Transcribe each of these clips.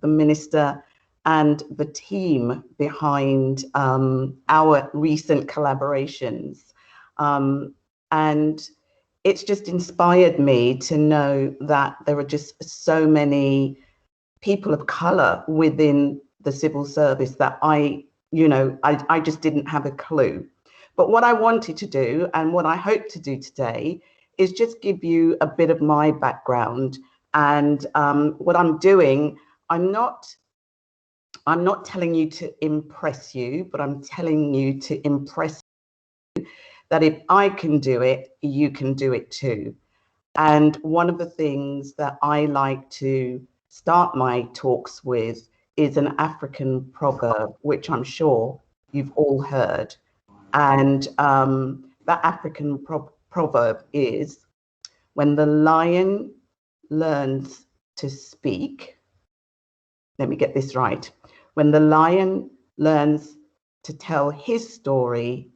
the minister and the team behind our recent collaborations. And it's just inspired me to know that there are just so many people of color within the civil service that I just didn't have a clue. But what I wanted to do, and what I hope to do today, is just give you a bit of my background. And what I'm doing, I'm not telling you to impress you, but I'm telling you to impress you that if I can do it, you can do it too. And one of the things that I like to start my talks with is an African proverb, which I'm sure you've all heard. And that African proverb is, when the lion learns to speak, let me get this right. When the lion learns to tell his story,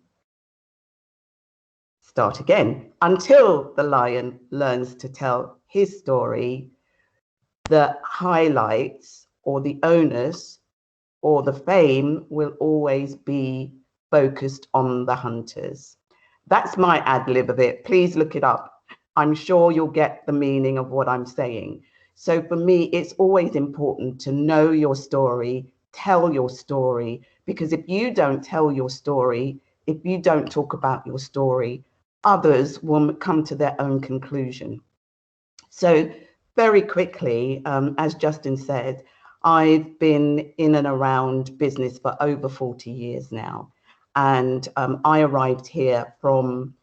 start again. Until the lion learns to tell his story, the highlights or the onus or the fame will always be focused on the hunters. That's my ad lib of it. Please look it up. I'm sure you'll get the meaning of what I'm saying. So for me, it's always important to know your story, tell your story, because if you don't tell your story, if you don't talk about your story, others will come to their own conclusion. So very quickly, as Justin said, I've been in and around business for over 40 years now. And I arrived here from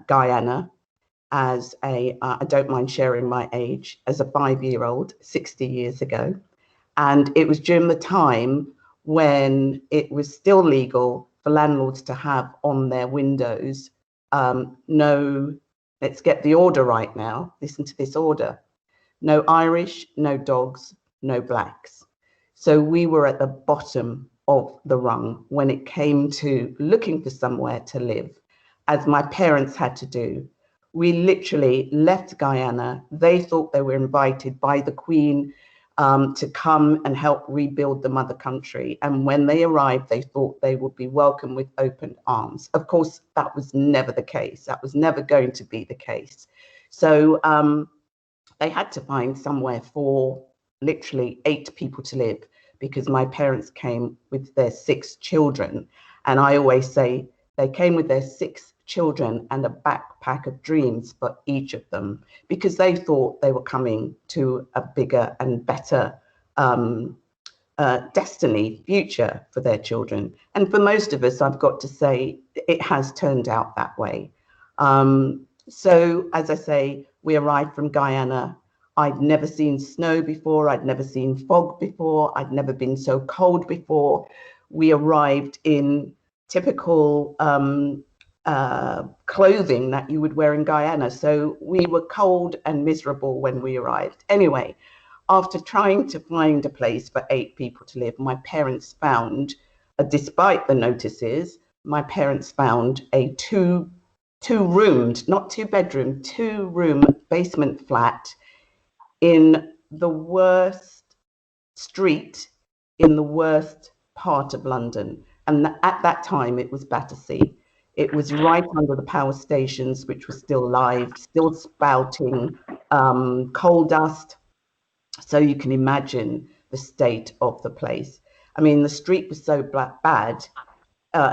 Guyana as I don't mind sharing my age, as a 5-year-old 60 years ago. And it was during the time when it was still legal for landlords to have on their windows, no, let's get the order right now, listen to this order, no Irish, no dogs, no blacks. So we were at the bottom of the rung when it came to looking for somewhere to live, as my parents had to do. We literally left Guyana. They thought they were invited by the Queen to come and help rebuild the mother country. And when they arrived, they thought they would be welcomed with open arms. Of course, that was never the case. That was never going to be the case. So they had to find somewhere for literally 8 people to live, because my parents came with their 6 children. And I always say they came with their 6 children and a backpack of dreams for each of them, because they thought they were coming to a bigger and better destiny, future for their children. And for most of us, I've got to say, it has turned out that way. So as I say, we arrived from Guyana. I'd never seen snow before. I'd never seen fog before. I'd never been so cold before. We arrived in typical clothing that you would wear in Guyana. So we were cold and miserable when we arrived. Anyway, after trying to find a place for 8 people to live, my parents found, despite the notices, my parents found a two-roomed, not 2-bedroom, 2-room basement flat in the worst street in the worst part of London. And at that time, it was Battersea. It was right under the power stations, which were still live, still spouting coal dust. So you can imagine the state of the place. I mean, the street was so bad,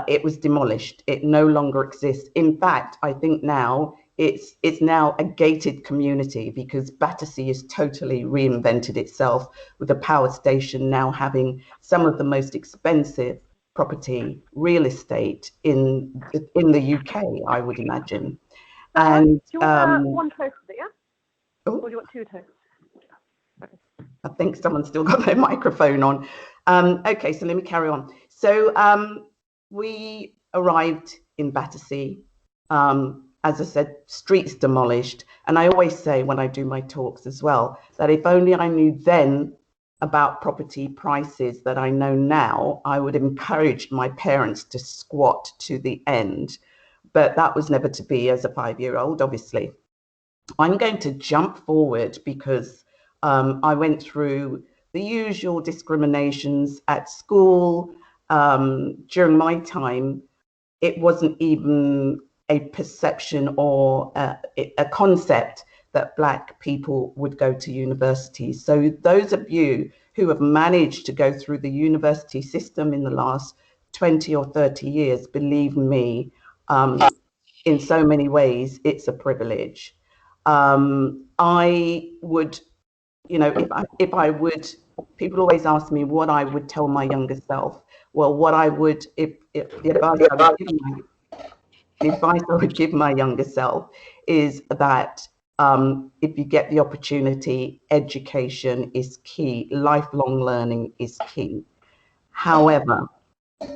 it was demolished. It no longer exists. In fact, I think now it's now a gated community, because Battersea has totally reinvented itself, with the power station now having some of the most expensive property real estate in the UK, I would imagine. And do you want one toast, yeah? Oh, or do you want 2 toasts? I think someone's still got their microphone on. Okay, so let me carry on. So we arrived in Battersea. As I said, streets demolished. And I always say when I do my talks as well, that if only I knew then about property prices that I know now, I would encourage my parents to squat to the end. But that was never to be as a 5-year-old, obviously. I'm going to jump forward because I went through the usual discriminations at school. During my time, it wasn't even a perception or a concept that Black people would go to university. So those of you who have managed to go through the university system in the last 20 or 30 years, believe me, in so many ways, it's a privilege. I would, if I would, people always ask me what I would tell my younger self. Well, what I would, if the advice I would give the advice I would give my younger self is that if you get the opportunity, education is key. Lifelong learning is key. However,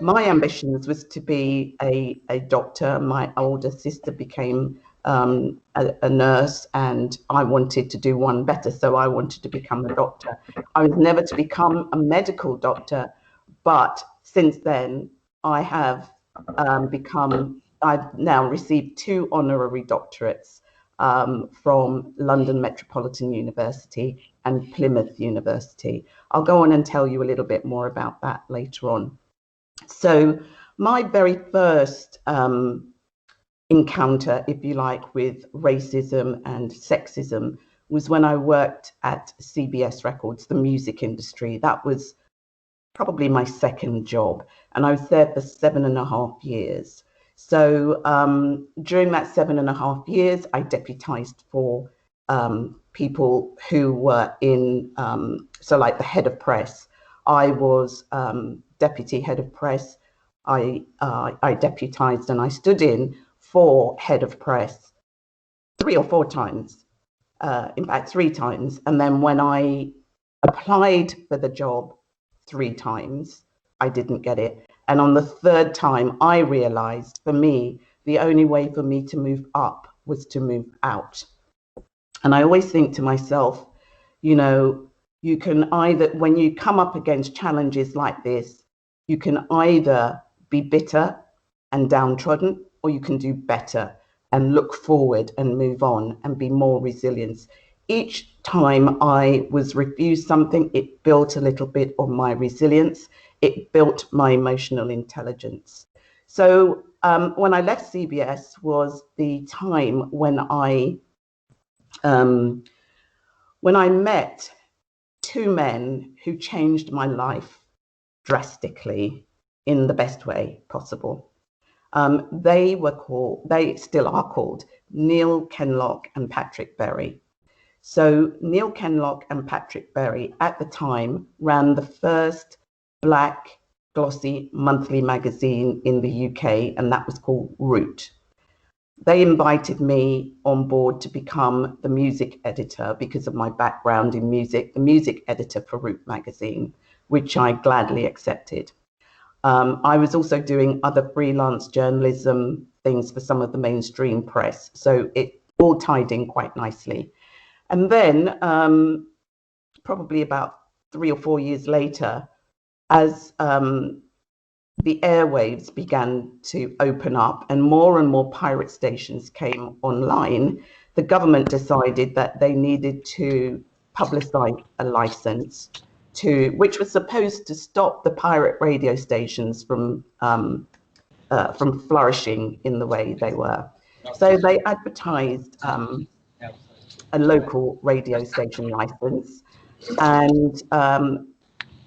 my ambitions was to be a doctor. My older sister became a nurse, and I wanted to do one better, so I wanted to become a doctor. I was never to become a medical doctor, but since then I have I've now received 2 honorary doctorates from London Metropolitan University and Plymouth University. I'll go on and tell you a little bit more about that later on. So my very first encounter, if you like, with racism and sexism was when I worked at CBS Records, the music industry. That was probably my second job, and I was there for 7.5 years. So during that 7.5 years, I deputized for people who were in, so like the head of press. I was deputy head of press. I deputized and I stood in for head of press 3 or 4 times, in fact 3 times. And then when I applied for the job 3 times, I didn't get it. And on the 3rd time, I realized for me, the only way for me to move up was to move out. And I always think to myself, you can either, when you come up against challenges like this, you can either be bitter and downtrodden, or you can do better and look forward and move on and be more resilient. Each time I was refused something, it built a little bit of my resilience. It built my emotional intelligence. So when I left CBS was the time when I met 2 men who changed my life drastically in the best way possible. They still are called Neil Kenlock and Patrick Berry. So Neil Kenlock and Patrick Berry at the time ran the first Black glossy monthly magazine in the UK, and that was called Root. They invited me on board to become the music editor because of my background in music, the music editor for Root magazine, which I gladly accepted. I was also doing other freelance journalism things for some of the mainstream press, so it all tied in quite nicely. And then probably about 3 or 4 years later, as the airwaves began to open up and more pirate stations came online, the government decided that they needed to publicize a license which was supposed to stop the pirate radio stations from flourishing in the way they were. So they advertised a local radio station license, and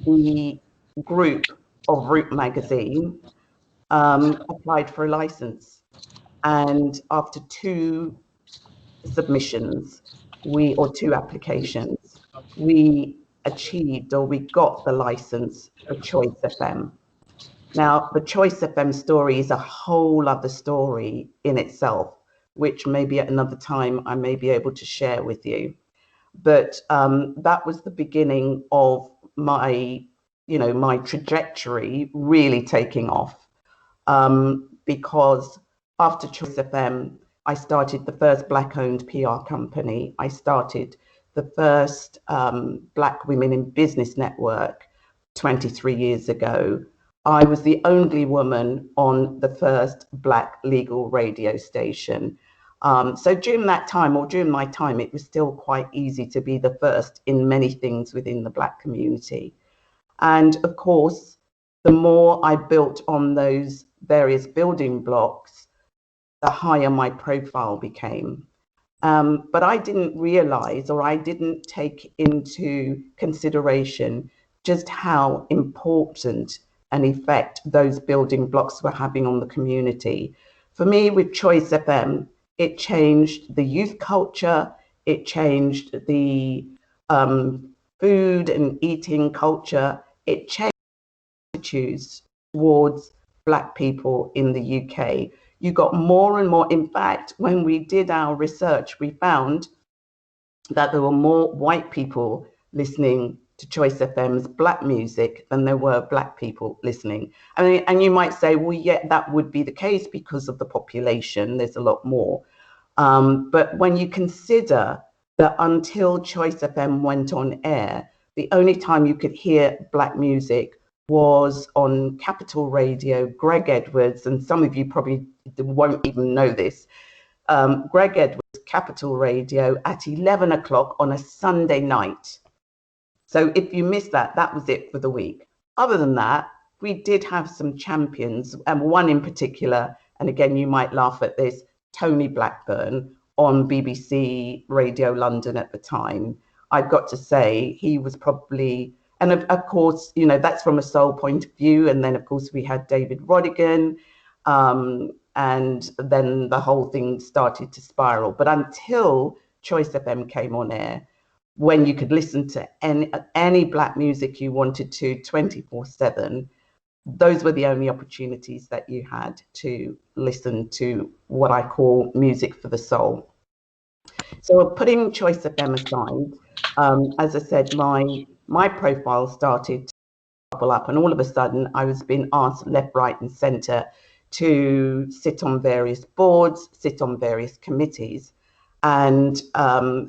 the group of Root magazine applied for a license. And after 2 submissions, 2 applications, we achieved, or we got the license for Choice FM. Now, the Choice FM story is a whole other story in itself, which maybe at another time I may be able to share with you. But that was the beginning of my trajectory really taking off. Because after Choice FM, I started the first Black-owned PR company. I started the first Black Women in Business network 23 years ago. I was the only woman on the first Black legal radio station. So during that time, or during my time, it was still quite easy to be the first in many things within the Black community. And of course, the more I built on those various building blocks, the higher my profile became. But I didn't realize, or I didn't take into consideration just how important an effect those building blocks were having on the community. For me, with Choice FM, it changed the youth culture, it changed the food and eating culture, it changed attitudes towards Black people in the UK. You got more and more. In fact, when we did our research, we found that there were more white people listening to Choice FM's Black music than there were Black people listening. I mean, and you might say, well, yeah, that would be the case because of the population. There's a lot more. But when you consider that until Choice FM went on air, the only time you could hear Black music was on Capital Radio, Greg Edwards, and some of you probably won't even know this. Greg Edwards, Capital Radio at 11 o'clock on a Sunday night. So if you missed that, that was it for the week. Other than that, we did have some champions, and one in particular, and again, you might laugh at this, Tony Blackburn on BBC Radio London at the time. I've got to say, he was probably, and of course, you know, that's from a soul point of view. And then, of course, we had David Rodigan, and then the whole thing started to spiral. But until Choice FM came on air, when you could listen to any Black music you wanted to 24/7, those were the only opportunities that you had to listen to what I call music for the soul. So putting Choice FM aside, as I said, my profile started to bubble up, and all of a sudden I was being asked left, right, and centre to sit on various boards, sit on various committees, and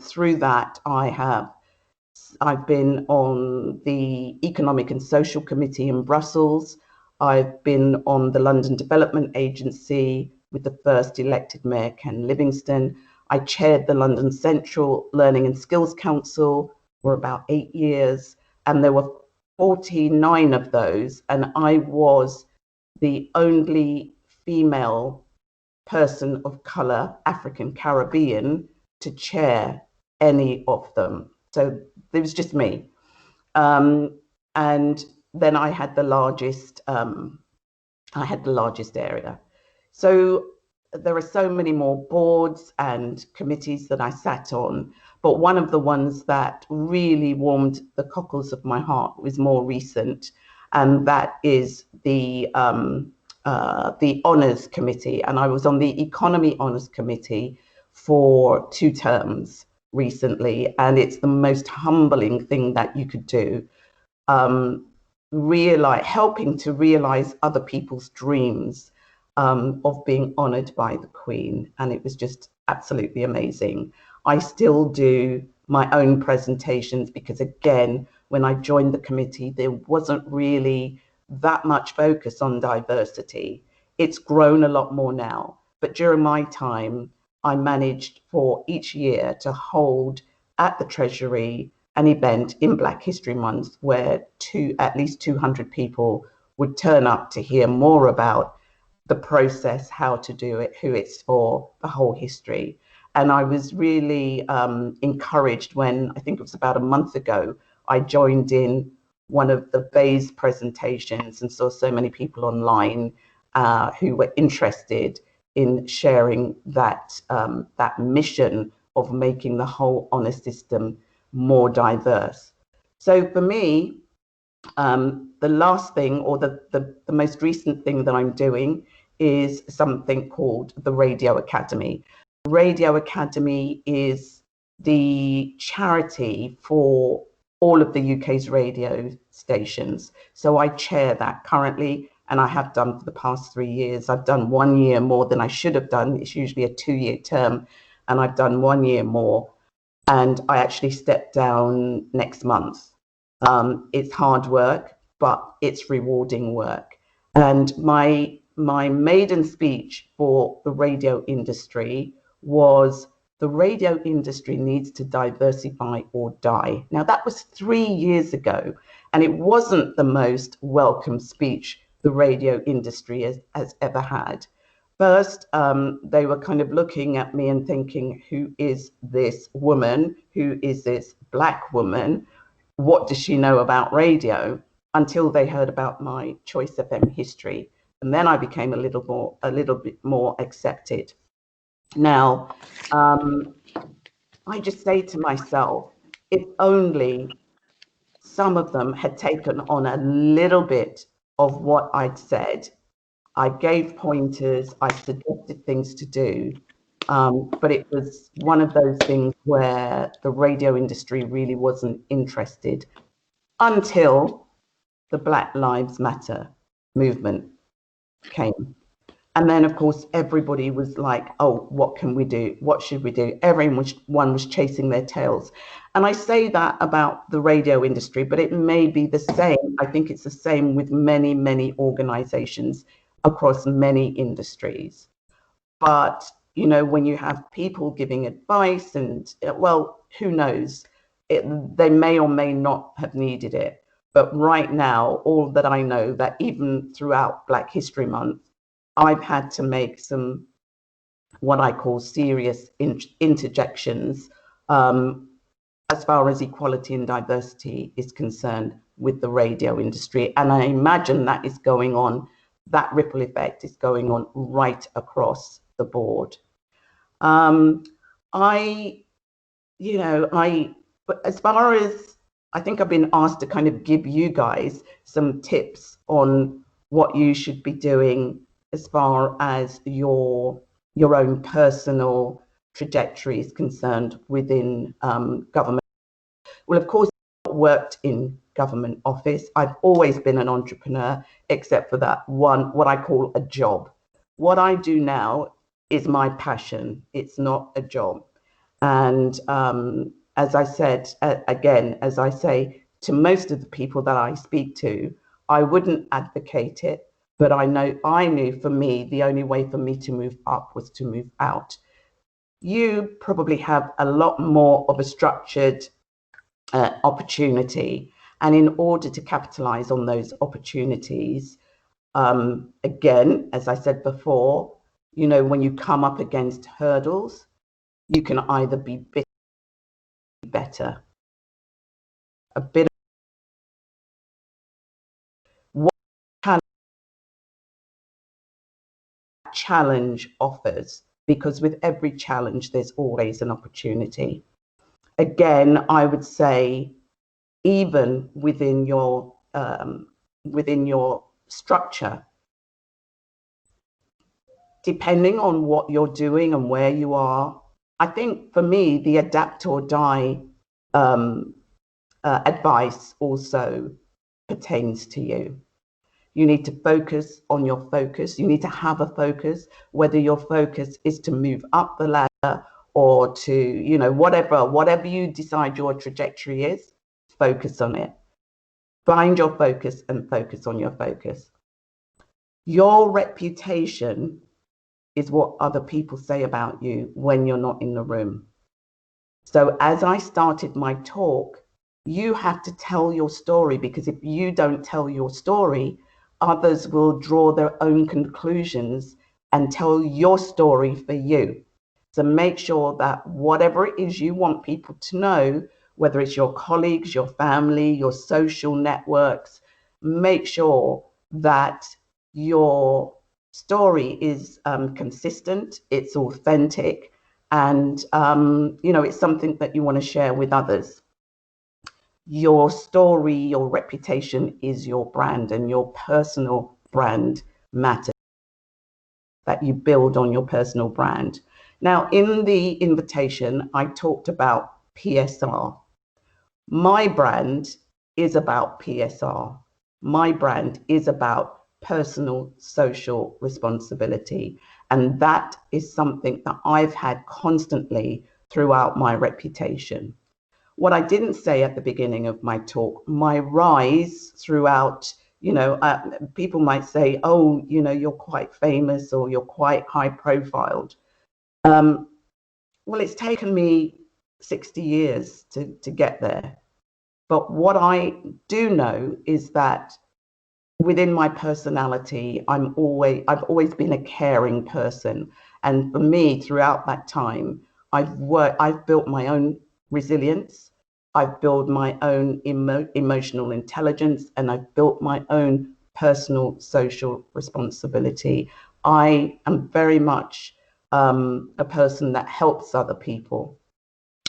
through that I've been on the Economic and Social Committee in Brussels. I've been on the London Development Agency with the first elected mayor, Ken Livingstone. I chaired the London Central Learning and Skills Council for about 8 years, and there were 49 of those, and I was the only female person of colour, African Caribbean, to chair any of them. So it was just me. And then I had the largest area. So there are so many more boards and committees that I sat on, but one of the ones that really warmed the cockles of my heart was more recent, and that is the Honours Committee. And I was on the Economy Honours Committee for 2 terms recently, and it's the most humbling thing that you could do. Helping to realize other people's dreams of being honoured by the Queen, and it was just absolutely amazing. I still do my own presentations because, again, when I joined the committee, there wasn't really that much focus on diversity. It's grown a lot more now, but during my time, I managed for each year to hold at the Treasury an event in Black History Month where at least 200 people would turn up to hear more about the process, how to do it, who it's for, the whole history. And I was really encouraged when, I think it was about a month ago, I joined in one of the Bayes presentations and saw so many people online who were interested in sharing that mission of making the whole honour system more diverse. So for me, the last thing, or the most recent thing that I'm doing, is something called the Radio Academy. Radio Academy is the charity for all of the UK's radio stations. So I chair that currently, and I have done for the past 3 years. I've done 1 year more than I should have done. It's usually a 2-year term, and I've done 1 year more. And I actually step down next month. It's hard work, but it's rewarding work. And my maiden speech for the radio industry was the radio industry needs to diversify or die. Now, that was 3 years ago, and it wasn't the most welcome speech the radio industry has ever had. First, they were kind of looking at me and thinking, who is this woman? Who is this Black woman? What does she know about radio? Until they heard about my Choice FM history. And then I became a little bit more accepted. Now, I just say to myself, if only some of them had taken on a little bit of what I'd said. I gave pointers, I suggested things to do, but it was one of those things where the radio industry really wasn't interested until the Black Lives Matter movement came. And then, of course, everybody was like, oh, what can we do? What should we do? Everyone was chasing their tails. And I say that about the radio industry, but it may be the same. I think it's the same with many, many organizations across many industries. But, you know, when you have people giving advice and, well, who knows? They may or may not have needed it. But right now, all that I know, that even throughout Black History Month, I've had to make some what I call serious interjections as far as equality and diversity is concerned with the radio industry. And I imagine that is going on, that ripple effect is going on right across the board. But as far as I think I've been asked to kind of give you guys some tips on what you should be doing as far as your own personal trajectory is concerned within government. Well, of course, I've worked in government office. I've always been an entrepreneur, except for that one, what I call a job. What I do now is my passion. It's not a job. And as I said, again, as I say to most of the people that I speak to, I wouldn't advocate it. But I knew for me, the only way for me to move up was to move out. You probably have a lot more of a structured opportunity. And in order to capitalize on those opportunities, again, as I said before, you know, when you come up against hurdles, you can either be better, a bit of what challenge offers, because with every challenge, there's always an opportunity. Again, I would say, even within your structure, depending on what you're doing and where you are, I think for me, the adapt or die advice also pertains to you. You need to focus on your focus. You need to have a focus, whether your focus is to move up the ladder or to, you know, whatever you decide your trajectory is, focus on it. Find your focus and focus on your focus. Your reputation is what other people say about you when you're not in the room. So as I started my talk, you have to tell your story, because if you don't tell your story, others will draw their own conclusions and tell your story for you. So make sure that whatever it is you want people to know, whether it's your colleagues, your family, your social networks, make sure that your story is consistent, it's authentic, and you know, it's something that you want to share with others. Your story, your reputation is your brand, and your personal brand matters, that you build on your personal brand. Now, in the invitation, I talked about PSR. My brand is about PSR. My brand is about personal social responsibility. And that is something that I've had constantly throughout my reputation. What I didn't say at the beginning of my talk, my rise throughout, you know, people might say, oh, you know, you're quite famous or you're quite high profiled. well, it's taken me 60 years to get there. But what I do know is that within my personality, I've always been a caring person. And for me, throughout that time, I've built my own resilience. I've built my own emotional intelligence, and I've built my own personal social responsibility. I am very much a person that helps other people.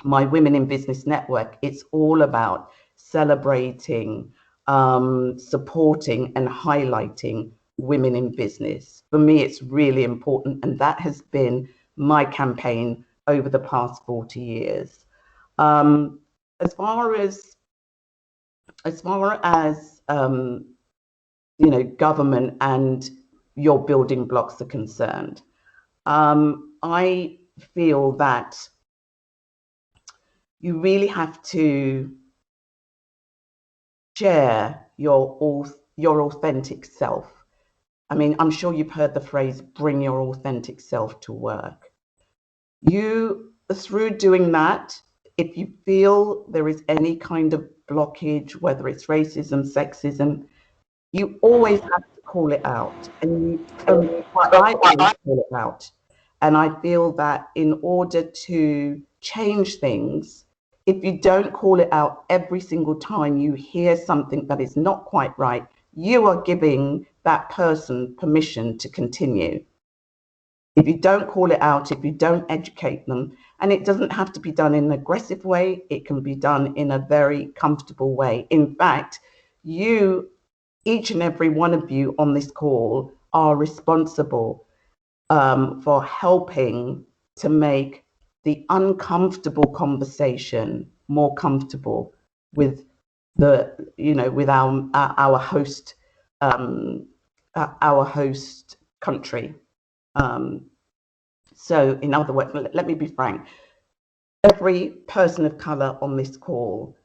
My Women in Business Network, it's all about celebrating, supporting and highlighting women in business. For me, it's really important, and that has been my campaign over the past 40 years. As far as government and your building blocks are concerned, I feel that you really have to share your authentic self. I mean, I'm sure you've heard the phrase, bring your authentic self to work. Through doing that, if you feel there is any kind of blockage, whether it's racism, sexism, you always have to call it out. And I always call it out. And I feel that in order to change things, if you don't call it out every single time you hear something that is not quite right, you are giving that person permission to continue. If you don't call it out, if you don't educate them, and it doesn't have to be done in an aggressive way, it can be done in a very comfortable way. In fact, each and every one of you on this call are responsible for helping to make the uncomfortable conversation more comfortable with our host country. So in other words, let me be frank, every person of color on this call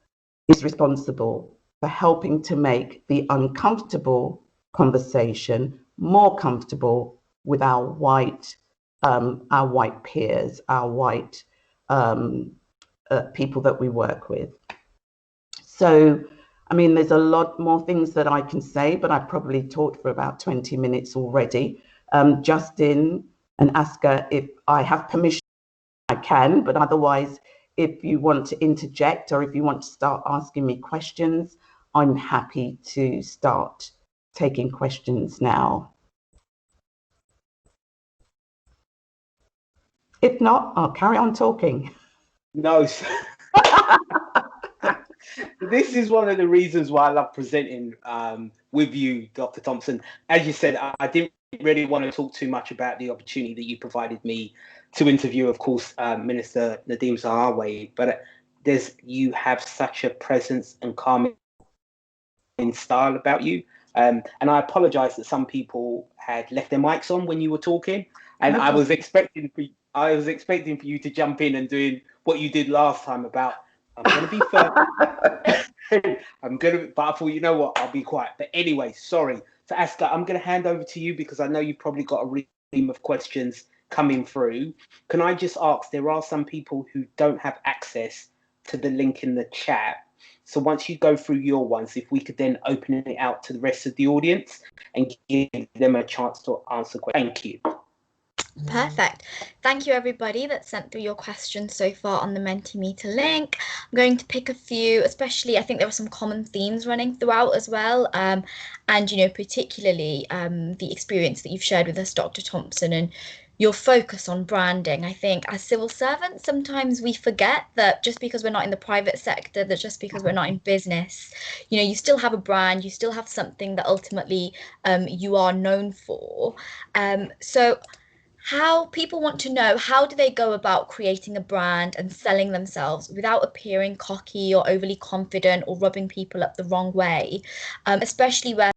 is responsible for helping to make the uncomfortable conversation more comfortable with our white peers, our white people that we work with. So, I mean, there's a lot more things that I can say, but I've probably talked for about 20 minutes already. Justin and Aska, if I have permission, I can, but otherwise, if you want to interject or if you want to start asking me questions, I'm happy to start taking questions now. If not, I'll carry on talking. No. This is one of the reasons why I love presenting with you, Dr. Thompson. As you said, I didn't really want to talk too much about the opportunity that you provided me to interview, of course, Minister Nadhim Zahawi, but you have such a presence and calming style about you. And I apologize that some people had left their mics on when you were talking, and I was expecting for you to jump in and doing what you did last time about, I'm going to be firm. But I thought, you know what, I'll be quiet. But anyway, sorry. So Aska, I'm going to hand over to you because I know you've probably got a ream of questions coming through. Can I just ask, there are some people who don't have access to the link in the chat. So once you go through your ones, if we could then open it out to the rest of the audience and give them a chance to answer questions. Thank you. Perfect. Thank you everybody that sent through your questions so far on the Mentimeter link. I'm going to pick a few, especially I think there are some common themes running throughout as well, and particularly the experience that you've shared with us, Dr. Thompson, and your focus on branding. I think as civil servants, sometimes we forget that just because we're not in the private sector, that just because we're not in business, you still have a brand, you still have something that ultimately you are known for. So how people want to know, how do they go about creating a brand and selling themselves without appearing cocky or overly confident or rubbing people up the wrong way, especially where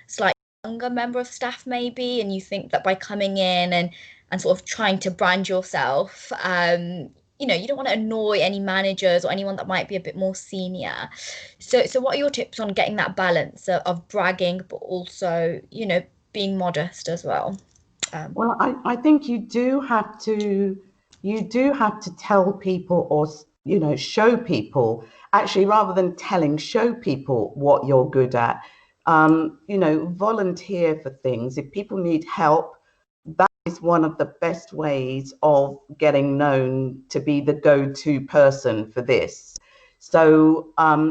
slightly younger member of staff maybe, and you think that by coming in and sort of trying to brand yourself, you don't want to annoy any managers or anyone that might be a bit more senior. So what are your tips on getting that balance of bragging but also being modest as well? Well, I think you do have to you do have to tell people, or, you know, show people, actually, rather than telling, show people what you're good at. You know, volunteer for things. If people need help, that is one of the best ways of getting known to be the go-to person for this. So,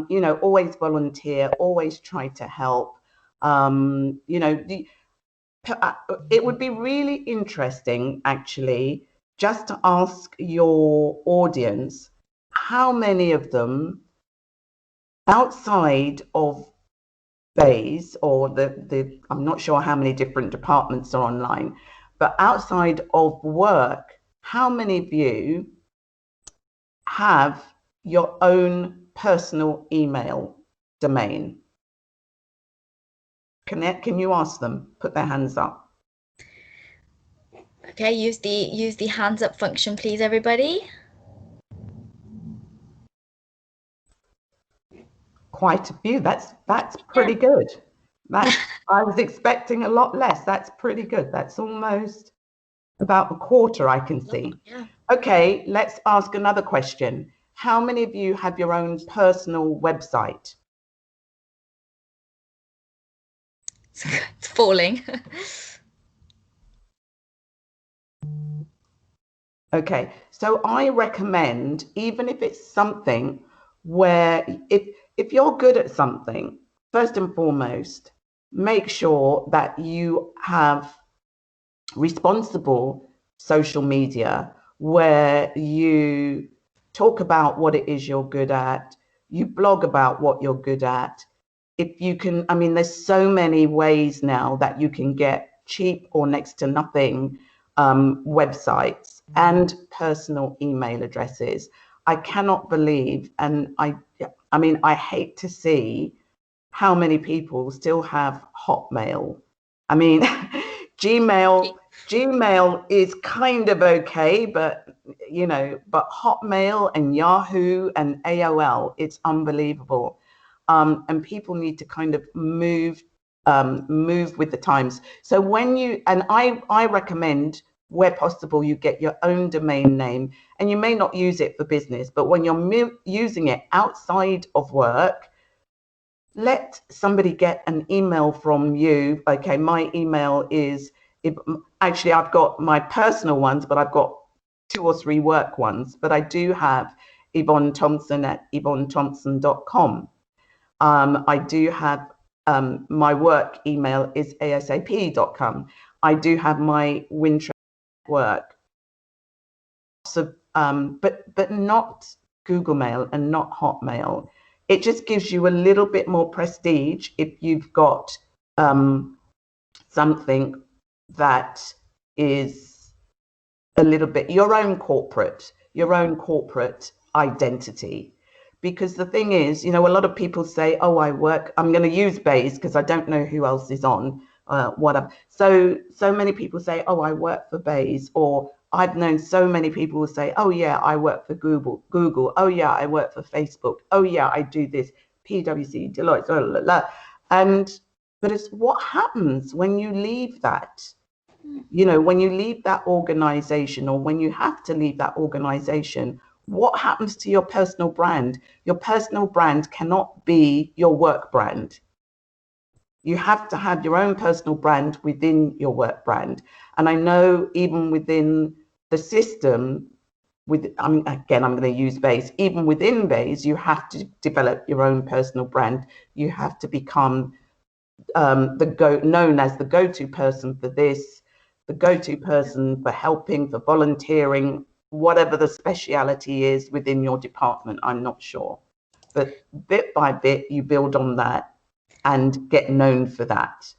you know, always volunteer, always try to help. You know, it would be really interesting, actually, just to ask your audience how many of them outside of Bays, or the I'm not sure how many different departments are online, but outside of work, how many of you have your own personal email domain? Can you ask them? Put their hands up. Okay, use the hands up function, please, everybody. Quite a few. That's pretty good. That I was expecting a lot less. That's pretty good. That's almost about a quarter, I can see. Yeah. Okay, let's ask another question. How many of you have your own personal website? It's falling. Okay, so I recommend, even if it's something where if you're good at something, first and foremost, make sure that you have responsible social media where you talk about what it is you're good at, you blog about what you're good at. If you can, I mean, there's so many ways now that you can get cheap or next to nothing websites and personal email addresses. I cannot believe, and I mean, I hate to see how many people still have Hotmail. I mean, Gmail is kind of okay, but you know, but Hotmail and Yahoo and AOL, it's unbelievable. And people need to kind of move with the times. So when you, and I recommend, where possible, you get your own domain name, and you may not use it for business, but when you're using it outside of work, let somebody get an email from you. Okay, my email is, actually I've got my personal ones, but I've got 2 or 3 work ones, but I do have Yvonne Thompson at yvonnethompson.com. I do have my work email is asap.com. I do have my Wintrade work. So, but not Google Mail and not Hotmail. It just gives you a little bit more prestige if you've got something that is a little bit your own corporate identity. Because the thing is, you know, a lot of people say, oh, I'm going to use Bays because I don't know who else is on whatever. So many people say, oh, I work for Bays, or I've known so many people who say, oh yeah, I work for Google. Oh yeah, I work for Facebook. Oh yeah, I do this, PwC, Deloitte, blah, blah, blah. But it's what happens when you leave that. You know, when you leave that organization, or when you have to leave that organization, what happens to your personal brand? Your personal brand cannot be your work brand. You have to have your own personal brand within your work brand. And I know even within the system, I mean, again, I'm going to use Bays, even within Bays, you have to develop your own personal brand. You have to become known as the go-to person for this, the go-to person for helping, for volunteering, whatever the speciality is within your department. I'm not sure, but bit by bit you build on that and get known for that.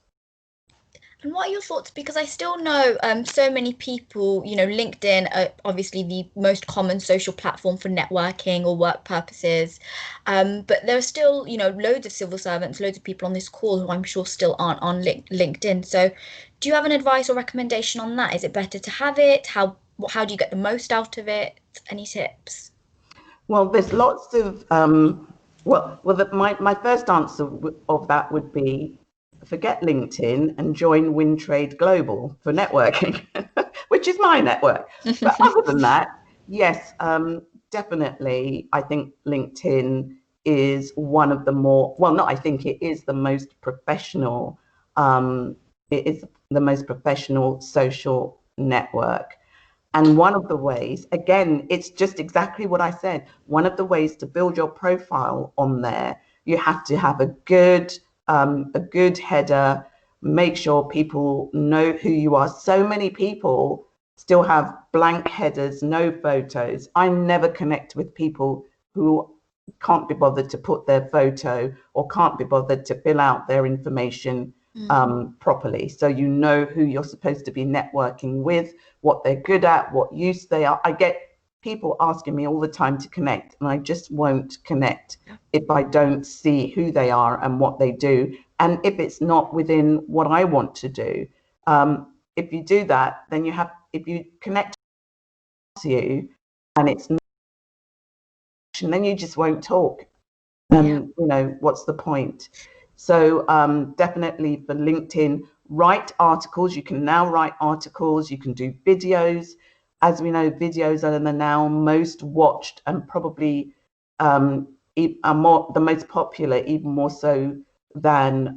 And what are your thoughts? Because I still know so many people, you know, LinkedIn are obviously the most common social platform for networking or work purposes. But there are still, you know, loads of civil servants, loads of people on this call who I'm sure still aren't on LinkedIn. So do you have an advice or recommendation on that? Is it better to have it? How do you get the most out of it? Any tips? Well, there's lots of, my first answer of that would be, forget LinkedIn and join Wintrade Global for networking, which is my network. But other than that, Yes, definitely. I think LinkedIn is one of the more, well, not I think, it is the most professional, it is the most professional social network. And one of the ways, again, it's just exactly what I said. One of the ways to build your profile on there, you have to have a good header, make sure people know who you are. So many people still have blank headers, no photos. I never connect with people who can't be bothered to put their photo or can't be bothered to fill out their information properly. So you know who you're supposed to be networking with, what they're good at, what use they are. I get people asking me all the time to connect, and I just won't connect if I don't see who they are and what they do, and if it's not within what I want to do. If you do that, then if you connect to you and it's not, then you just won't talk. You know, what's the point? So definitely for LinkedIn, write articles. You can now write articles. You can do videos. As we know, videos are the now most watched and probably are the most popular, even more so than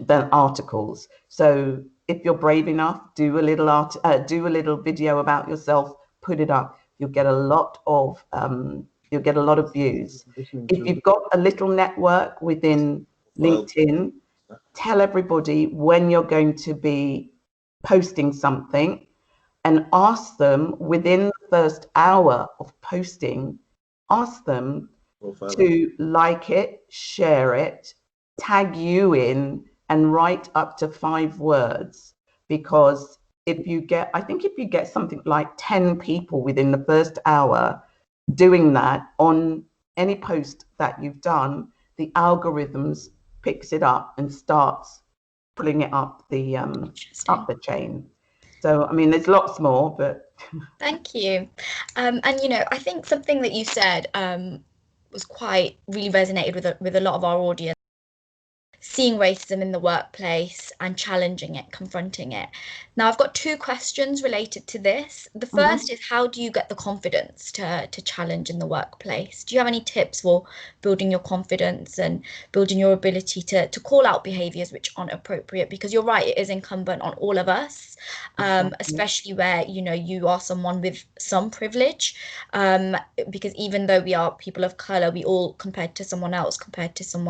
articles. So if you're brave enough, do a little video about yourself, put it up. You'll get a lot of views. If you've got a little network within LinkedIn, tell everybody when you're going to be posting something, and ask them within the first hour of posting, ask them to like it, share it, tag you in, and write up to 5 words. Because if you get something like 10 people within the first hour doing that on any post that you've done, the algorithms picks it up and starts pulling it up the chain. So I mean, there's lots more, but thank you. And you know, I think something that you said was really resonated with a lot of our audience. Seeing racism in the workplace and challenging it, confronting it. Now, I've got 2 questions related to this. The first is, how do you get the confidence to challenge in the workplace? Do you have any tips for building your confidence and building your ability to call out behaviours which aren't appropriate? Because you're right, it is incumbent on all of us, especially where, you know, you are someone with some privilege, because even though we are people of colour, we all, compared to someone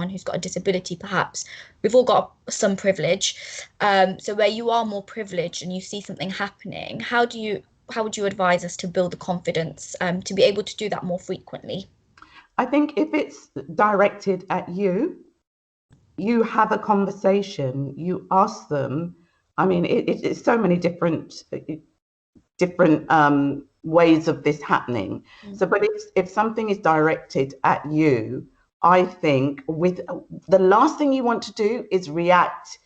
who's got a disability, perhaps, we've all got some privilege. So where you are more privileged and you see something happening, how would you advise us to build the confidence to be able to do that more frequently? I think if it's directed at you, you have a conversation, you ask them. I mean, it's so many different ways of this happening. So, but if something is directed at you, I think with the last thing you want to do is react,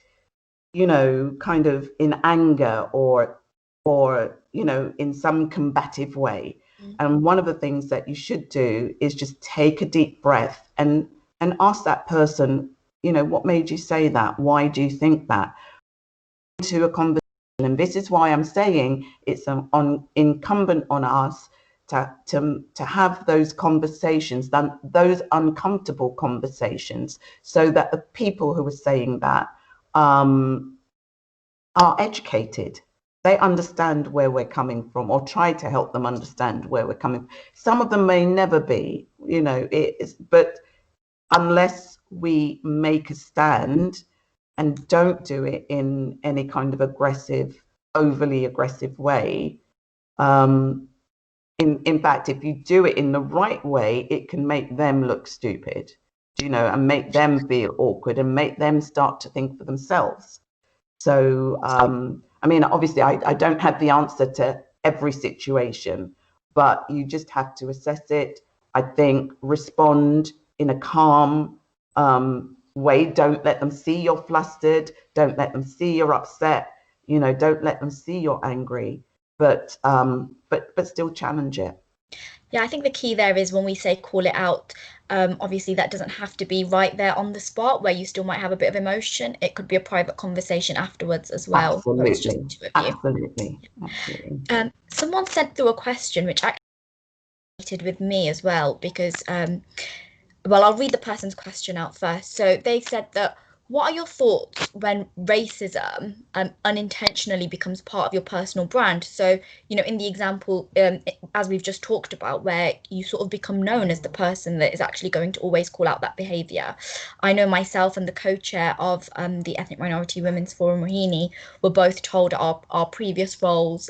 you know, kind of in anger or you know, in some combative way. And one of the things that you should do is just take a deep breath and ask that person, you know, what made you say that? Why do you think that? To a conversation. And this is why I'm saying it's incumbent on us to have those conversations, those uncomfortable conversations, so that the people who are saying that are educated. They understand where we're coming from, or try to help them understand where we're coming from. Some of them may never be, you know, but unless we make a stand and don't do it in any kind of overly aggressive way. In fact, if you do it in the right way, it can make them look stupid, you know, and make them feel awkward and make them start to think for themselves. So, I mean, obviously, I don't have the answer to every situation, but you just have to assess it. I think respond in a calm way. Don't let them see you're flustered. Don't let them see you're upset. You know, don't let them see you're angry. But still challenge it. Yeah, I think the key there is when we say call it out, Obviously, that doesn't have to be right there on the spot where you still might have a bit of emotion. It could be a private conversation afterwards as well, where it's just the two of you. Absolutely. Someone sent through a question which actually resonated with me as well, because well, I'll read the person's question out first. So they said that, what are your thoughts when racism unintentionally becomes part of your personal brand? So, you know, in the example, as we've just talked about, where you sort of become known as the person that is actually going to always call out that behaviour. I know myself and the co-chair of the Ethnic Minority Women's Forum, Rohini, were both told our previous roles,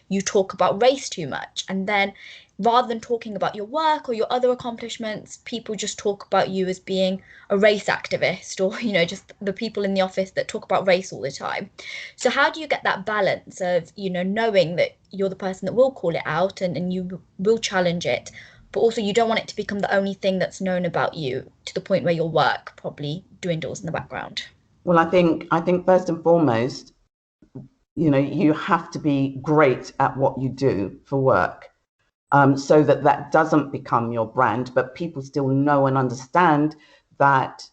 you talk about race too much. And then rather than talking about your work or your other accomplishments, people just talk about you as being a race activist, or, you know, just the people in the office that talk about race all the time. So how do you get that balance of, you know, knowing that you're the person that will call it out and you will challenge it, but also you don't want it to become the only thing that's known about you, to the point where your work probably dwindles in the background? Well, I think first and foremost, you know, you have to be great at what you do for work. So that doesn't become your brand, but people still know and understand that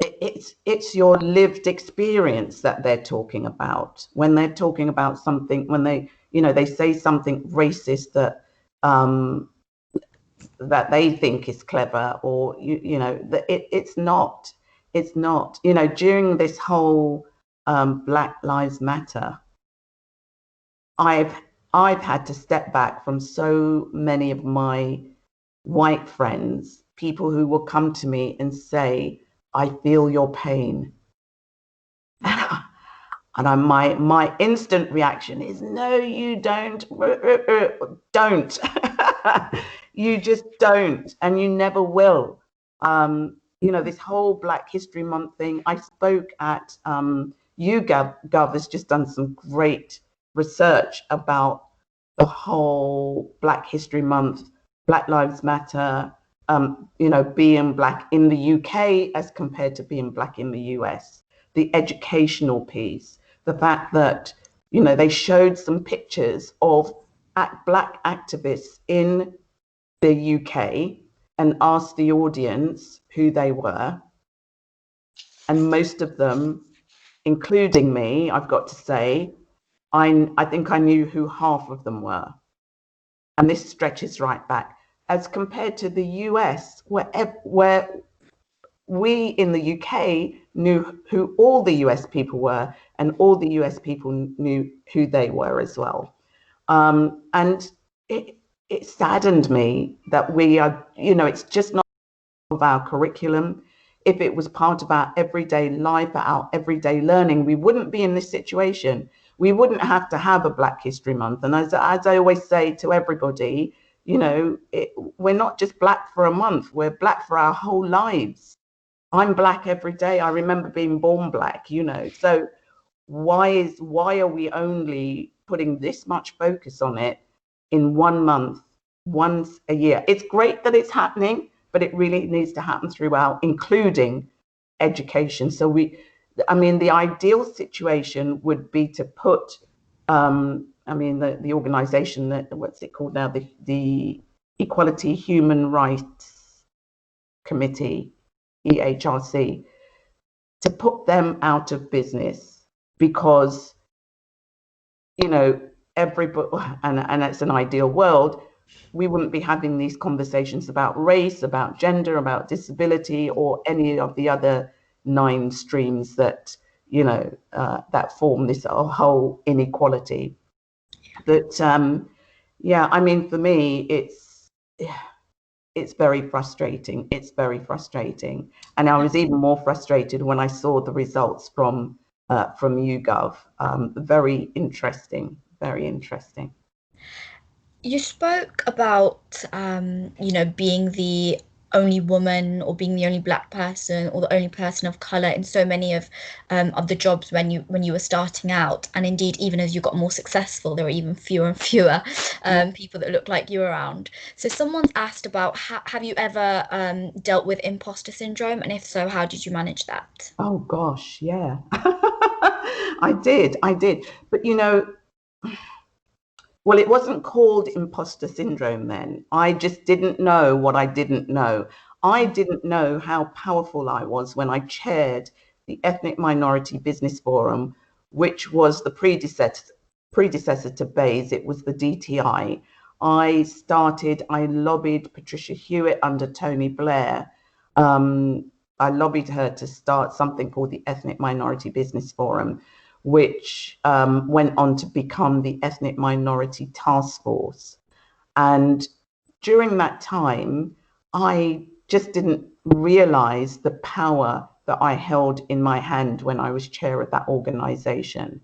it's your lived experience that they're talking about when they're talking about something, when they, you know, they say something racist that that they think is clever, or you know, that it's not, you know, during this whole Black Lives Matter, I've had to step back from so many of my white friends, people who will come to me and say, I feel your pain. And my instant reaction is, no, you don't. Don't. You just don't, and you never will. You know, this whole Black History Month thing, I spoke at YouGov has just done some great research about the whole Black History Month, Black Lives Matter, you know, being Black in the UK as compared to being Black in the US, the educational piece, the fact that, you know, they showed some pictures of Black activists in the UK and asked the audience who they were. And most of them, including me, I've got to say, I think I knew who half of them were. And this stretches right back, as compared to the US, where we in the UK knew who all the US people were, and all the US people knew who they were as well. And it saddened me that we are, you know, it's just not of our curriculum. If it was part of our everyday life, our everyday learning, we wouldn't be in this situation. We wouldn't have to have a Black History Month. And as I always say to everybody, you know, we're not just Black for a month, we're Black for our whole lives. I'm Black every day. I remember being born Black, you know. So why are we only putting this much focus on it in 1 month, once a year? It's great that it's happening, but it really needs to happen throughout, including education. So I mean, the ideal situation would be to put, I mean, the organization that, what's it called now? The Equality Human Rights Committee, EHRC, to put them out of business, because, you know, everybody, and it's an ideal world, we wouldn't be having these conversations about race, about gender, about disability, or any of the other 9 streams that, you know, that form this whole inequality. That, yeah, I mean, for me, it's very frustrating. It's very frustrating. And I was even more frustrated when I saw the results from YouGov. Very interesting, very interesting. You spoke about, you know, being the only woman, or being the only Black person, or the only person of color in so many of the jobs when you were starting out. And indeed, even as you got more successful, there were even fewer and fewer people that looked like you around. So someone's asked about, have you ever dealt with imposter syndrome? And if so, how did you manage that? Oh gosh, yeah. I did. But, you know, well, it wasn't called imposter syndrome then. I just didn't know what I didn't know. I didn't know how powerful I was when I chaired the Ethnic Minority Business Forum, which was the predecessor to BAYS. It was the DTI. I lobbied Patricia Hewitt under Tony Blair. I lobbied her to start something called the Ethnic Minority Business Forum, which went on to become the Ethnic Minority Task Force. And during that time, I just didn't realize the power that I held in my hand when I was chair of that organization.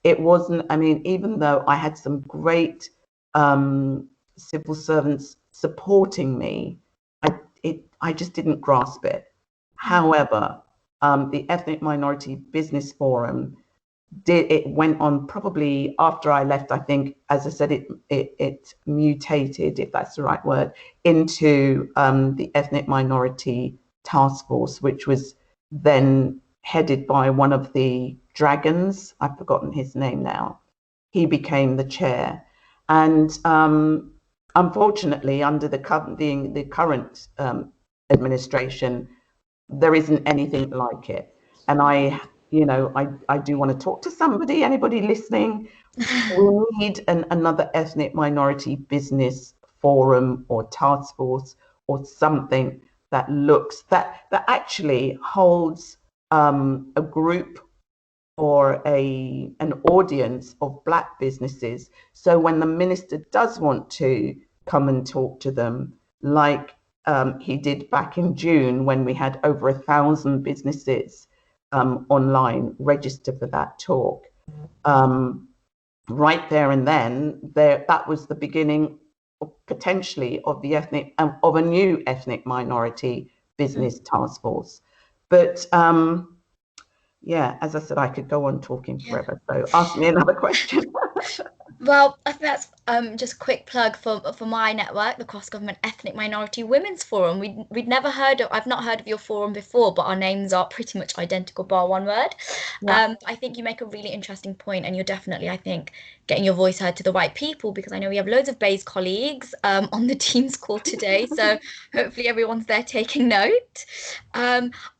It wasn't, I mean, even though I had some great civil servants supporting me, I just didn't grasp it. However, the Ethnic Minority Business Forum it went on probably after I left. I think, as I said, it mutated, if that's the right word, into the Ethnic Minority Task Force, which was then headed by one of the dragons. I've forgotten his name now. He became the chair, and unfortunately, under the current administration, there isn't anything like it. And I do want to talk to somebody, anybody listening. We need another ethnic minority business forum or task force or something that actually holds a group or an audience of Black businesses. So when the minister does want to come and talk to them, like he did back in June when we had over 1,000 businesses online register for that talk. Right there and then, that was the beginning potentially of a new ethnic minority business task force. But yeah, as I said, I could go on talking forever. So ask me another question. Well, I think that's just a quick plug for my network, the Cross Government Ethnic Minority Women's Forum. I've not heard of your forum before, but our names are pretty much identical, bar one word. Yeah. I think you make a really interesting point, and you're definitely, I think, getting your voice heard to the right people, because I know we have loads of BAYS colleagues on the Teams call today, so hopefully everyone's there taking note.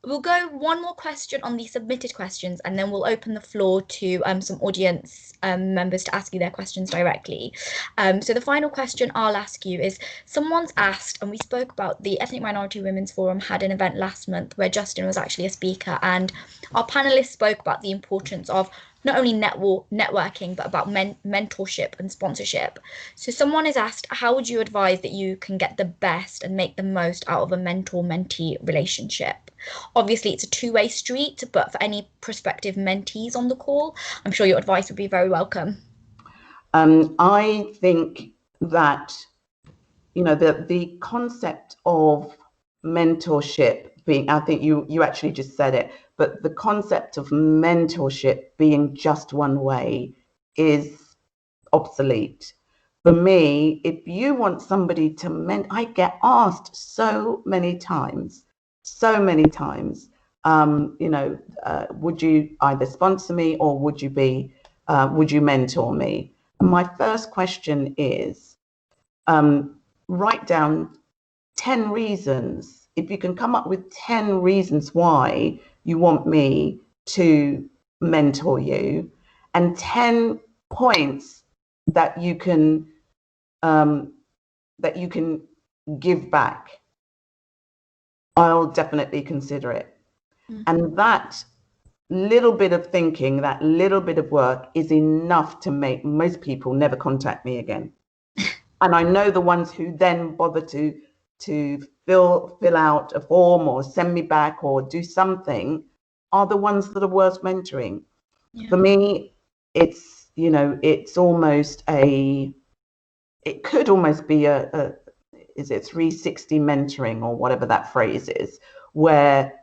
We'll go one more question on the submitted questions, and then we'll open the floor to some audience members to ask you their questions directly. So the final question I'll ask you is, someone's asked, and we spoke about the Ethnic Minority Women's Forum had an event last month where Justin was actually a speaker, and our panelists spoke about the importance of not only networking, but about mentorship and sponsorship. So someone is asked, how would you advise that you can get the best and make the most out of a mentor-mentee relationship? Obviously, it's a two-way street, but for any prospective mentees on the call, I'm sure your advice would be very welcome. I think that, the concept of mentorship being, I think you actually just said it, but the concept of mentorship being just one way is obsolete. For me, if you want somebody to I get asked so many times, would you either sponsor me or would you mentor me? My first question is, write down 10 reasons. If you can come up with 10 reasons why you want me to mentor you, and 10 points that you can give back, I'll definitely consider it. Mm-hmm. And that little bit of thinking, that little bit of work is enough to make most people never contact me again. And I know the ones who then bother to fill out a form or send me back or do something are the ones that are worth mentoring. Yeah. For me, it's, it's almost it could almost be is it 360 mentoring or whatever that phrase is, where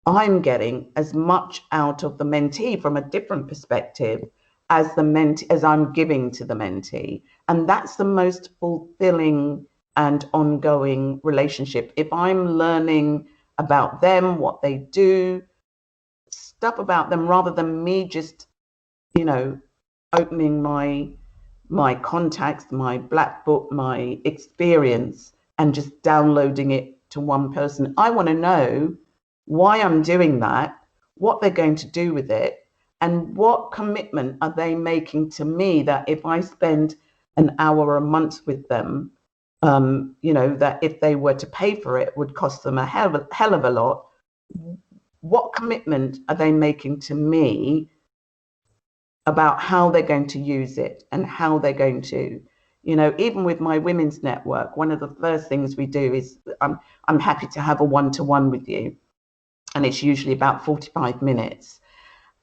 I'm getting as much out of the mentee from a different perspective as I'm giving to the mentee. And that's the most fulfilling and ongoing relationship. If I'm learning about them, what they do, stuff about them, rather than me just, opening my contacts, my black book, my experience, and just downloading it to one person. I want to know why I'm doing that, what they're going to do with it, and what commitment are they making to me that if I spend an hour a month with them, that if they were to pay for it would cost them a hell of a lot. What commitment are they making to me about how they're going to use it and how they're going to, even with my women's network, one of the first things we do is I'm happy to have a one-to-one with you. And it's usually about 45 minutes.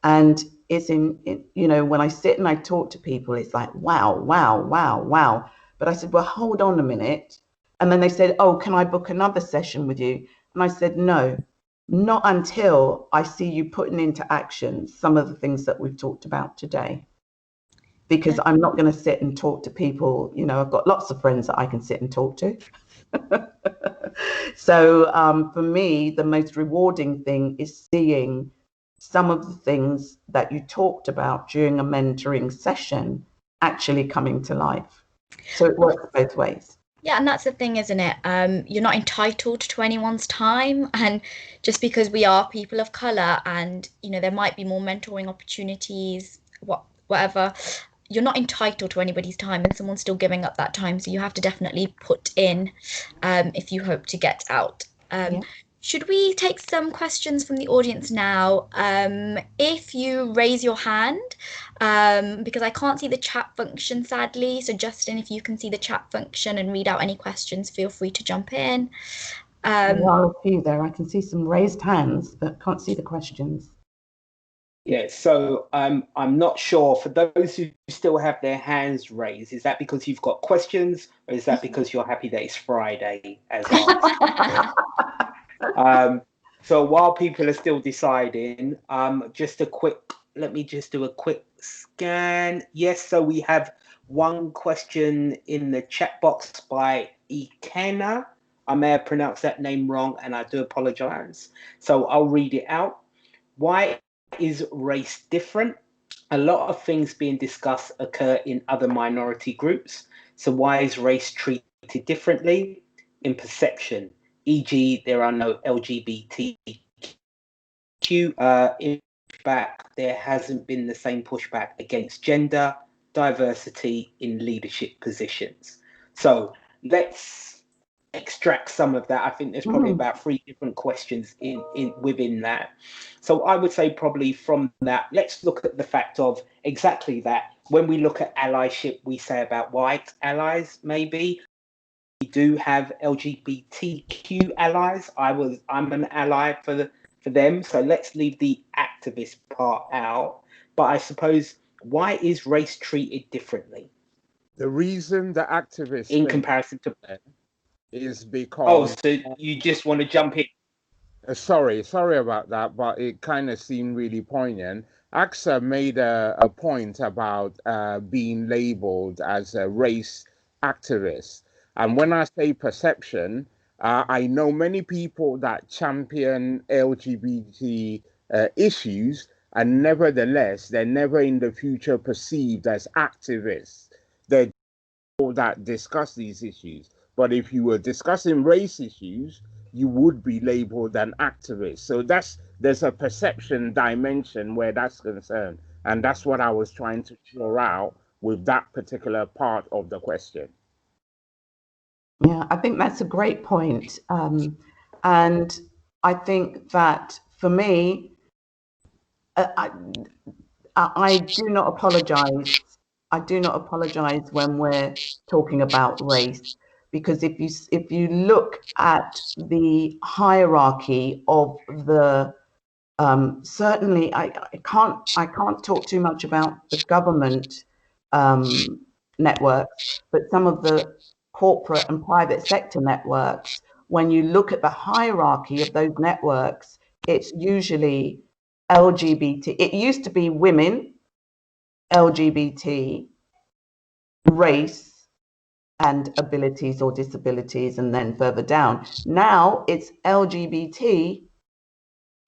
And it's when I sit and I talk to people, it's like, wow, wow, wow, wow. But I said, well, hold on a minute. And then they said, oh, can I book another session with you? And I said, no, not until I see you putting into action some of the things that we've talked about today. Because I'm not going to sit and talk to people. I've got lots of friends that I can sit and talk to. So for me, the most rewarding thing is seeing some of the things that you talked about during a mentoring session actually coming to life. So it works both ways. Yeah, and that's the thing, isn't it? You're not entitled to anyone's time, and just because we are people of color, and there might be more mentoring opportunities, whatever, you're not entitled to anybody's time, and someone's still giving up that time. So you have to definitely put in if you hope to get out. Yeah. Should we take some questions from the audience now? If you raise your hand, because I can't see the chat function, sadly. So Justin, if you can see the chat function and read out any questions, feel free to jump in. There are a few there. I can see some raised hands, but can't see the questions. Yeah, so I'm not sure. For those who still have their hands raised, is that because you've got questions, or is that because you're happy that it's Friday as asked? So while people are still deciding, let me just do a quick scan. Yes, so we have one question in the chat box by Ikena. I may have pronounced that name wrong, and I do apologize. So I'll read it out. Why is race different? A lot of things being discussed occur in other minority groups. So why is race treated differently? In perception, e.g., there are no LGBTQ pushback. There hasn't been the same pushback against gender diversity in leadership positions. So let's extract some of that. I think there's probably about 3 different questions within that. So I would say probably from that, let's look at the fact of exactly that. When we look at allyship, we say about white allies, maybe. We do have LGBTQ allies. I'm an ally for them. So let's leave the activist part out. But I suppose, why is race treated differently? The reason the activists in comparison to is because... Oh, so you just want to jump in? Sorry about that, but it kind of seemed really poignant. AXA made a point about being labeled as a race activist. And when I say perception, I know many people that champion LGBT issues, and nevertheless, they're never in the future perceived as activists. They're people that discuss these issues. But if you were discussing race issues, you would be labeled an activist. So there's a perception dimension where that's concerned. And that's what I was trying to draw out with that particular part of the question. Yeah, I think that's a great point. And I think that for me, I do not apologize. I do not apologize when we're talking about race, because if you look at the hierarchy of the certainly I can't talk too much about the government networks, but some of the corporate and private sector networks, when you look at the hierarchy of those networks, it's usually LGBT. It used to be women, LGBT, race, and abilities or disabilities, and then further down. Now it's LGBT,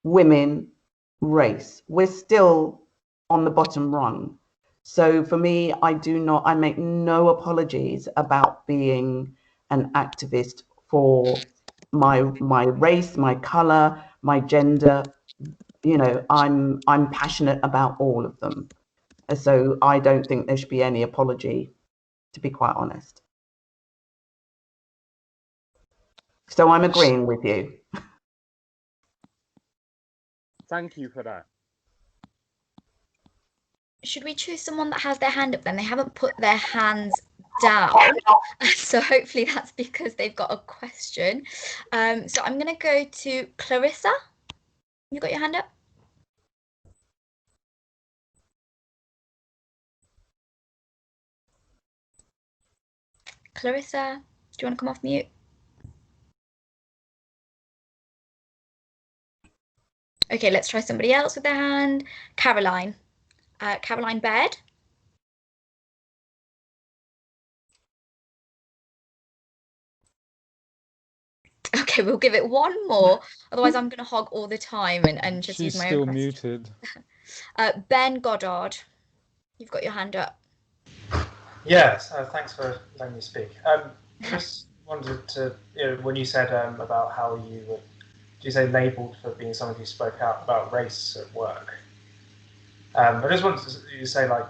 women, race. We're still on the bottom rung. So for me, I make no apologies about being an activist for my race, my color, my gender. You know, I'm passionate about all of them. So I don't think there should be any apology, to be quite honest. So I'm agreeing with you. Thank you for that. Should we choose someone that has their hand up then? They haven't put their hands down. So hopefully that's because they've got a question. So I'm going to go to Clarissa. You got your hand up? Clarissa, do you want to come off mute? Okay, let's try somebody else with their hand. Caroline. Caroline Baird. Okay, we'll give it one more. Otherwise, I'm going to hog all the time and just use my own question. She's still muted. Ben Goddard, you've got your hand up. Yes, thanks for letting me speak. Just wanted to, when you said about how you were, do you say labelled for being someone who spoke out about race at work? I just wanted to say, like,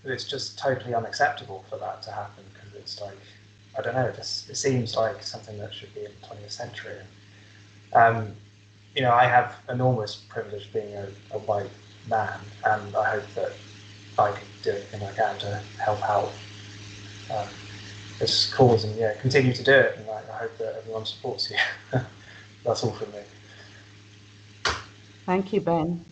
it's just totally unacceptable for that to happen, because it's like, I don't know, it seems like something that should be in the 20th century. I have enormous privilege being a white man, and I hope that I can do everything I can to help out this cause and continue to do it. And I hope that everyone supports you. That's all from me. Thank you, Ben.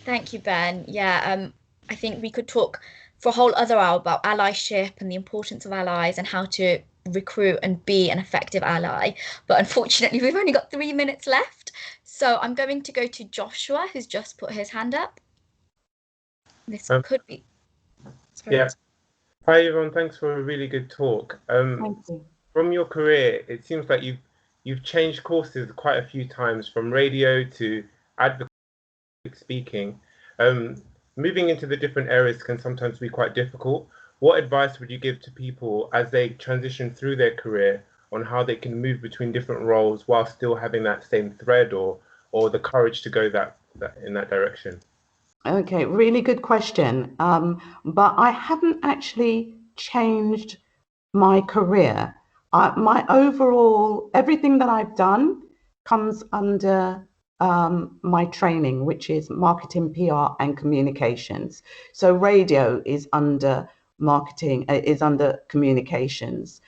Thank you, Ben. Yeah, I think we could talk for a whole other hour about allyship and the importance of allies and how to recruit and be an effective ally. But unfortunately, we've only got 3 minutes left. So I'm going to go to Joshua, who's just put his hand up. This could be. Sorry. Yeah. Hi, Yvonne. Thanks for a really good talk. Thank you. From your career, it seems like you've changed courses quite a few times, from radio to advocacy speaking. Moving into the different areas can sometimes be quite difficult. What advice would you give to people as they transition through their career on how they can move between different roles while still having that same thread or the courage to go in that direction? Okay, really good question. But I haven't actually changed my career. My overall, everything that I've done comes under my training, which is marketing, PR, and communications. So radio is under marketing, is under communications.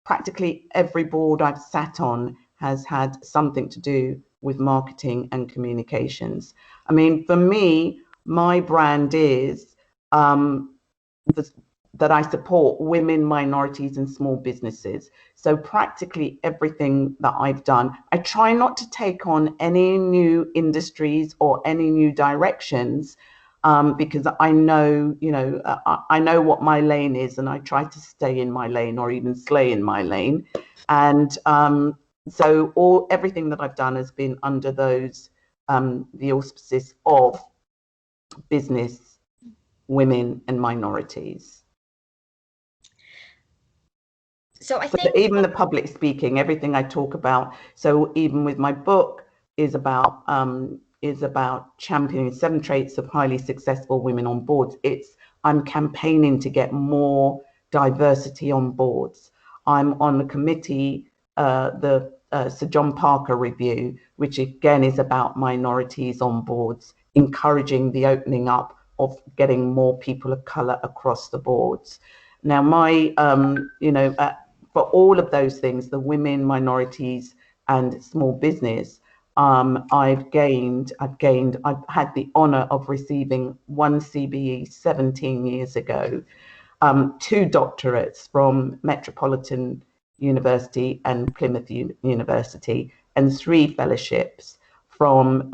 Practically every board I've sat on has had something to do with marketing and communications. I mean, for me, my brand is that I support women, minorities, and small businesses. So practically everything that I've done, I try not to take on any new industries or any new directions, because I know, I know what my lane is, and I try to stay in my lane or even slay in my lane. And so everything that I've done has been under those the auspices of business, women, and minorities. So I think even the public speaking, everything I talk about. So even with my book is about championing 7 traits of highly successful women on boards. I'm campaigning to get more diversity on boards. I'm on the committee, the Sir John Parker review, which again is about minorities on boards, encouraging the opening up of getting more people of colour across the boards. Now, my, for all of those things, the women, minorities, and small business, I've had the honour of receiving 1 CBE 17 years ago, 2 doctorates from Metropolitan University and Plymouth University, and 3 fellowships from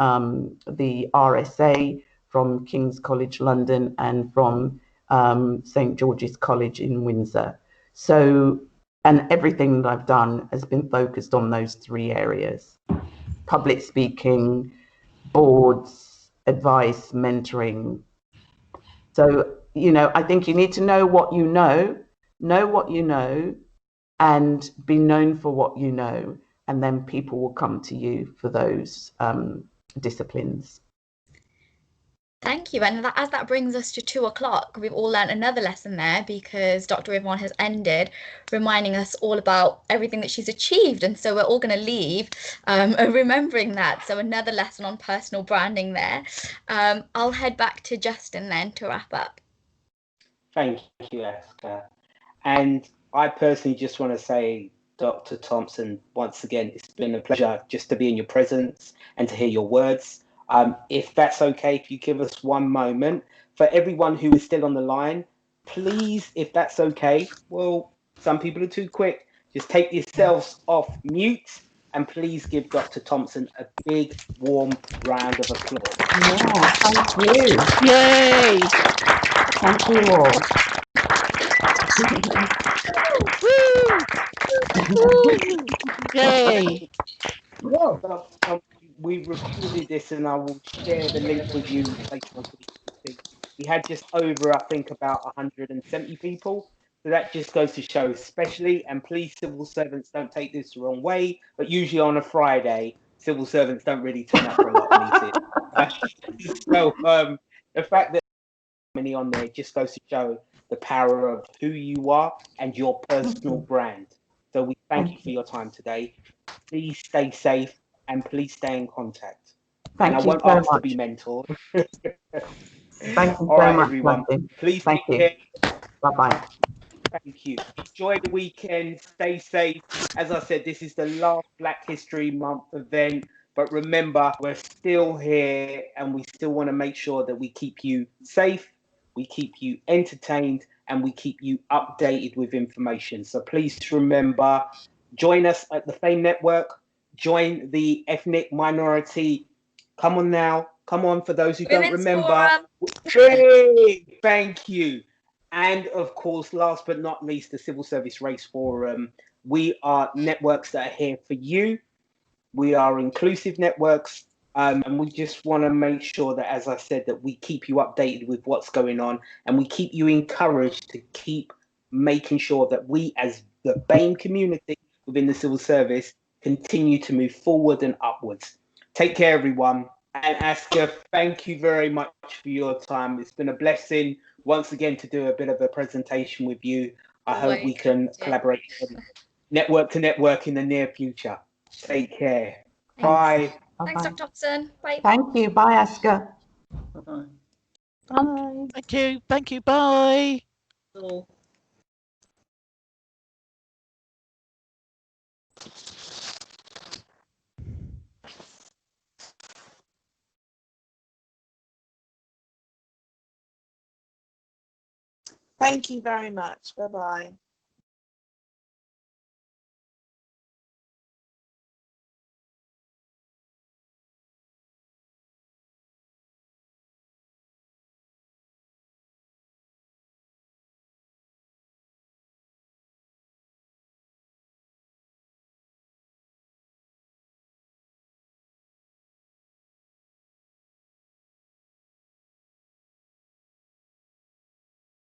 the RSA, from King's College London, and from St George's College in Windsor. So, and everything that I've done has been focused on those 3 areas: public speaking, boards, advice, mentoring. So, I think you need to know what you know what you know, and be known for what you know, and then people will come to you for those disciplines. Thank you. And as that brings us to 2 o'clock, we've all learned another lesson there, because Dr. Yvonne has ended reminding us all about everything that she's achieved. And so we're all going to leave remembering that. So another lesson on personal branding there. I'll head back to Justin then to wrap up. Thank you, Aska. And I personally just want to say, Dr. Thompson, once again, it's been a pleasure just to be in your presence and to hear your words. If that's okay, if you give us one moment, for everyone who is still on the line, please, if that's okay, well, some people are too quick, just take yourselves off mute and please give Dr. Thompson a big, warm round of applause. Yeah, thank you. Yay! Thank you all. Woo! Yay! Well, we recorded this and I will share the link with you later on. We had just over, I think, about 170 people. So that just goes to show, especially, and please, civil servants, don't take this the wrong way, but usually on a Friday, civil servants don't really turn up for a lot of meetings. So the fact that many on there just goes to show the power of who you are and your personal brand. So we thank you for your time today. Please stay safe and please stay in contact. Thank and I you won't so ask to much. be mentored. Thank you All so right, much, everyone. Martin. Please Thank take you. care. Bye-bye. Thank you. Enjoy the weekend. Stay safe. As I said, this is the last Black History Month event. But remember, we're still here and we still want to make sure that we keep you safe, we keep you entertained, and we keep you updated with information. So please remember, join us at the Fame Network. Join the ethnic minority. Come on now. Come on, for those who don't Women's remember. Forum. Hey, thank you. And of course, last but not least, the Civil Service Race Forum. We are networks that are here for you. We are inclusive networks. And we just want to make sure that, as I said, that we keep you updated with what's going on and we keep you encouraged to keep making sure that we, as the BAME community within the civil service, continue to move forward and upwards. Take care, everyone. And Aska, thank you very much for your time. It's been a blessing once again to do a bit of a presentation with you. I hope we can collaborate and network to network in the near future. Take care. Bye. Thanks, Dr. Thompson. Bye. Thank you. Bye, Aska. Bye. Bye. Thank you. Bye. Thank you very much. Bye bye.